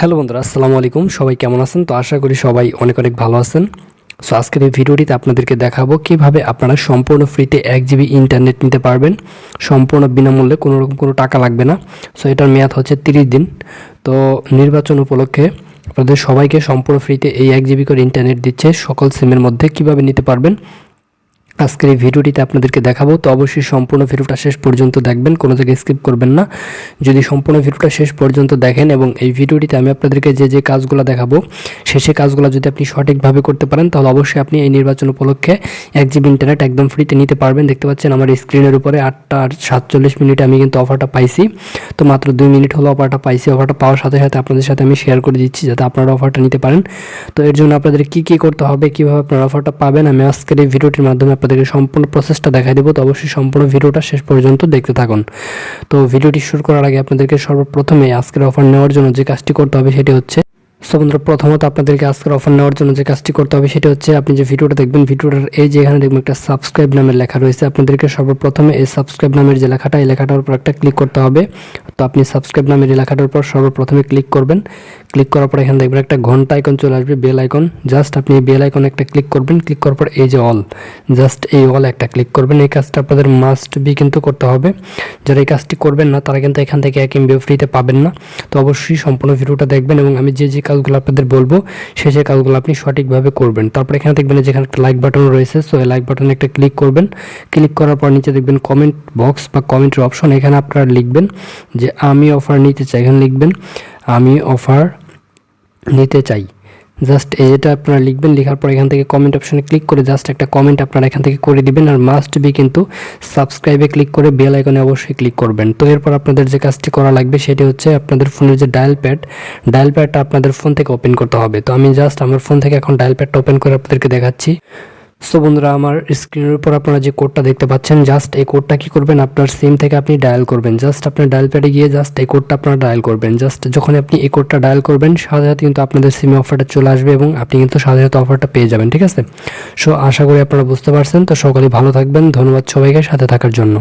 Hello বন্ধুরা, আসসালামু আলাইকুম। সবাই কেমন আছেন? তো আশা করি সবাই অনেক অনেক ভালো আছেন। সো আজকের এই ভিডিওটিতে আপনাদেরকে দেখাবো কিভাবে আপনারা সম্পূর্ণ ফ্রিতে 1 GB ইন্টারনেট নিতে পারবেন, সম্পূর্ণ বিনামূল্যে, কোনো রকম কোনো টাকা লাগবে না। সো এটার মেয়াদ হচ্ছে 30 দিন। তো নির্বাচন উপলক্ষে আপনাদের সবাইকে সম্পূর্ণ ফ্রিতে এই 1 GB করে ইন্টারনেট দিচ্ছে সকল সিমের মধ্যে। কিভাবে নিতে পারবেন আজকের এই ভিডিওটিতে আপনাদেরকে দেখাবো। তো অবশ্যই সম্পূর্ণ ভিডিওটা শেষ পর্যন্ত দেখবেন, কোনো জায়গায় স্কিপ করবেন না। যদি সম্পূর্ণ ভিডিওটা শেষ পর্যন্ত দেখেন এবং এই ভিডিওটিতে আমি আপনাদেরকে যে যে কাজগুলো দেখাবো সেই কাজগুলো যদি আপনি সঠিকভাবে করতে পারেন তাহলে অবশ্যই আপনি এই নির্বাচন উপলক্ষে 1 GB ইন্টারনেট একদম ফ্রিতে নিতে পারবেন। দেখতে পাচ্ছেন আমার স্ক্রিনের উপরে 8টা 47 আমি কিন্তু অফারটা পাইছি। তো মাত্র 2 মিনিট হলো অফারটা পাইছি। অফারটা পাওয়ার সাথে সাথে আপনাদের সাথে আমি শেয়ার করে দিচ্ছি যাতে আপনারা অফারটা নিতে পারেন। তো এর জন্য আপনাদের কি কি করতে হবে, কীভাবে আপনারা অফারটা পাবেন, আমি আজকের এই ভিডিওটির মাধ্যমে আপনাদেরকে সম্পূর্ণ প্রসেসটা দেখাই দেবো। তো অবশ্যই সম্পূর্ণ ভিডিওটা শেষ পর্যন্ত দেখতে থাকুন। তো ভিডিওটি শুরু করার আগে আপনাদেরকে সর্বপ্রথমে আজকের অফার নেওয়ার জন্য যে কাজটি করতে হবে সেটি হচ্ছে, বন্ধুরা, প্রথমত আপনাদেরকে আজকের অফার নেওয়ার জন্য যে কাজটি করতে হবে সেটা হচ্ছে, আপনি যে ভিডিওটা দেখবেন ভিডিওটার এই যে এখানে দেখবেন একটা সাবস্ক্রাইব নামের লেখা রয়েছে, আপনাদেরকে সর্বপ্রথমে এই সাবস্ক্রাইব নামের যে লেখাটা, এই লেখাটার উপর একটা ক্লিক করতে হবে। তো আপনি সাবস্ক্রাইব নামের এই লেখাটার উপর সর্বপ্রথমে ক্লিক করবেন। ক্লিক করার পর এখানে দেখবেন একটা ঘন্টা আইকন চলে আসবে, বেল আইকন। জাস্ট আপনি এই বেল আইকন একটা ক্লিক করবেন। ক্লিক করার পর এই যে অল, জাস্ট এই অল একটা ক্লিক করবেন। এই কাজটা আপনাদের মাস্ট বি কিন্তু করতে হবে। যারা এই কাজটি করবেন না তারা কিন্তু এখান থেকে 1 MB ফ্রিতে পাবেন না। তো অবশ্যই সম্পূর্ণ ভিডিওটা দেখবেন এবং আমি যে যে কাজগুলো আপনাদের বলবো সেই কাজগুলো আপনি সঠিকভাবে করবেন। তারপর এখানে দেখবেন যেখানে একটা লাইক বাটন রয়েছে, সো এই লাইক বাটনে একটা ক্লিক করবেন। ক্লিক করার পর নিচে দেখবেন কমেন্ট বক্স বা কমেন্টের অপশন, এখানে আপনারা লিখবেন যে আমি অফার নিতে চাই। এখানে লিখবেন আমি অফার নিতে চাই। জাস্ট এটা আপনারা লিখবেন। লেখার পর এখান থেকে কমেন্ট অপশনে ক্লিক করে জাস্ট একটা কমেন্ট আপনারা এখান থেকে করে দিবেন। আর মাস্ট বি কিন্তু সাবস্ক্রাইবে ক্লিক করে বেল আইকনে অবশ্যই ক্লিক করবেন। তো এরপর আপনাদের যে কাজটি করা লাগবে সেটি হচ্ছে আপনাদের ফোনের যে ডায়াল প্যাডটা আপনাদের ফোন থেকে ওপেন করতে হবে। তো আমি জাস্ট আমার ফোন থেকে এখন ডায়াল প্যাডটা ওপেন করে আপনাদেরকে দেখাচ্ছি। সো বন্ধুরা, আমার স্ক্রিনের উপর আপনারা যে কোডটা দেখতে পাচ্ছেন, জাস্ট এই কোডটা কি করবেন, আপনার সিম থেকে আপনি ডায়াল করবেন। জাস্ট আপনার ডায়াল প্যাডে গিয়ে জাস্ট এই কোডটা আপনারা ডায়াল করবেন। জাস্ট যখন আপনি এই কোডটা ডায়াল করবেন সাথে সাথে কিন্তু আপনাদের সিমে অফারটা চলে আসবে এবং আপনি কিন্তু সাথে সাথে অফারটা পেয়ে যাবেন। ঠিক আছে? সো আশা করি আপনারা বুঝতে পারছেন। তো সকলেই ভালো থাকবেন। ধন্যবাদ সবাইকে সাথে থাকার জন্য।